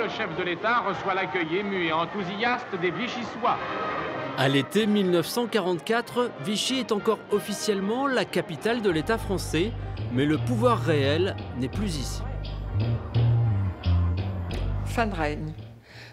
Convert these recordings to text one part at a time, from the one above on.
le chef de l'État reçoit l'accueil ému et enthousiaste des Vichysois. À l'été 1944, Vichy est encore officiellement la capitale de l'État français, mais le pouvoir réel n'est plus ici. Fin de règne.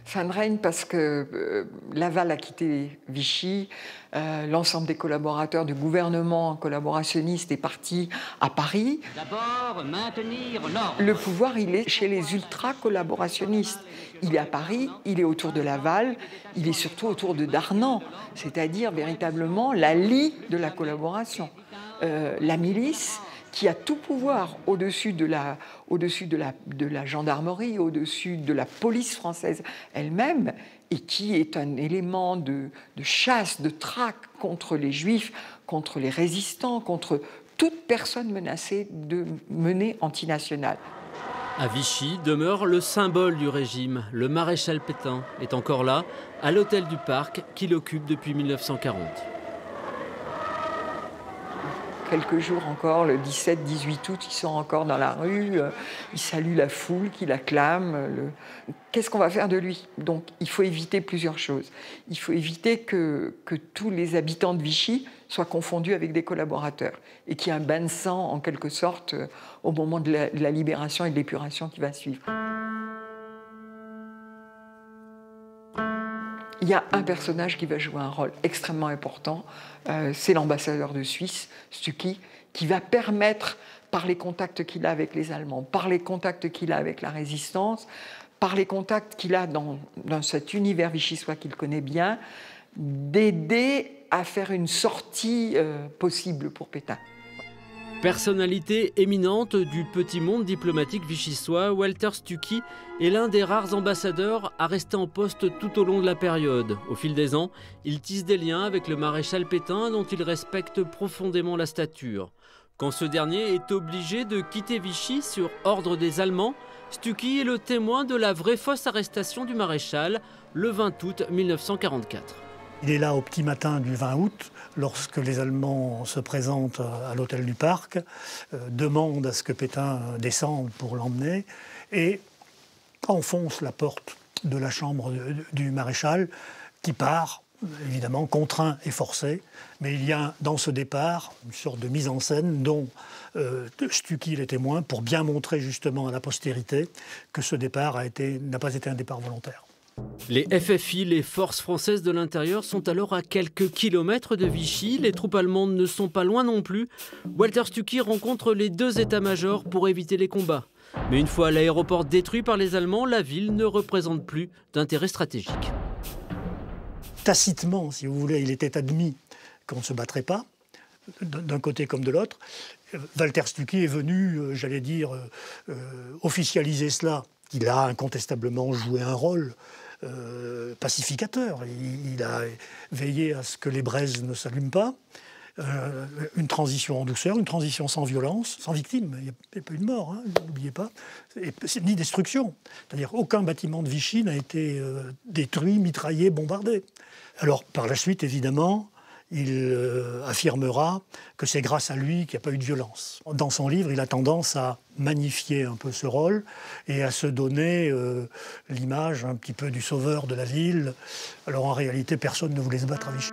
Fin de règne parce que Laval a quitté Vichy, l'ensemble des collaborateurs du gouvernement collaborationniste est parti à Paris. D'abord, maintenir l'ordre. Le pouvoir, il est chez les ultra-collaborationnistes. Il est à Paris, il est autour de Laval, il est surtout autour de Darnand, c'est-à-dire véritablement la lie de la collaboration. La milice qui a tout pouvoir au-dessus de la gendarmerie, au-dessus de la police française elle-même, et qui est un élément de chasse, de traque contre les juifs, contre les résistants, contre toute personne menacée de menées antinationales. À Vichy demeure le symbole du régime. Le maréchal Pétain est encore là, à l'hôtel du Parc, qu'il occupe depuis 1940. Quelques jours encore, le 17-18 août, ils sont encore dans la rue, ils saluent la foule qui l'acclame. Qu'est-ce qu'on va faire de lui? Donc il faut éviter plusieurs choses. Il faut éviter que tous les habitants de Vichy soient confondus avec des collaborateurs et qu'il y ait un bain de sang, en quelque sorte, au moment de la libération et de l'épuration qui va suivre. Il y a un personnage qui va jouer un rôle extrêmement important, c'est l'ambassadeur de Suisse, Stucky, qui va permettre, par les contacts qu'il a avec les Allemands, par les contacts qu'il a avec la résistance, par les contacts qu'il a dans cet univers vichysois qu'il connaît bien, d'aider à faire une sortie possible pour Pétain. Personnalité éminente du petit monde diplomatique vichysois, Walter Stucky est l'un des rares ambassadeurs à rester en poste tout au long de la période. Au fil des ans, il tisse des liens avec le maréchal Pétain dont il respecte profondément la stature. Quand ce dernier est obligé de quitter Vichy sur ordre des Allemands, Stucky est le témoin de la vraie fausse arrestation du maréchal le 20 août 1944. Il est là au petit matin du 20 août, lorsque les Allemands se présentent à l'hôtel du Parc, demandent à ce que Pétain descende pour l'emmener et enfonce la porte de la chambre du maréchal qui part, évidemment contraint et forcé. Mais il y a dans ce départ une sorte de mise en scène dont Stucky est le témoin pour bien montrer justement à la postérité que ce départ n'a pas été un départ volontaire. Les FFI, les forces françaises de l'intérieur, sont alors à quelques kilomètres de Vichy. Les troupes allemandes ne sont pas loin non plus. Walter Stucky rencontre les deux états-majors pour éviter les combats. Mais une fois l'aéroport détruit par les Allemands, la ville ne représente plus d'intérêt stratégique. Tacitement, si vous voulez, il était admis qu'on ne se battrait pas, d'un côté comme de l'autre. Walter Stucky est venu, j'allais dire, officialiser cela. Il a incontestablement joué un rôle pacificateur. Il a veillé à ce que les braises ne s'allument pas. Une transition en douceur, une transition sans violence, sans victime. Il n'y a pas eu de mort, hein, n'oubliez pas. Ni destruction. C'est-à-dire aucun bâtiment de Vichy n'a été détruit, mitraillé, bombardé. Alors, par la suite, évidemment, il affirmera que c'est grâce à lui qu'il n'y a pas eu de violence. Dans son livre, il a tendance à magnifier un peu ce rôle et à se donner l'image un petit peu du sauveur de la ville. Alors en réalité, personne ne voulait se battre à Vichy.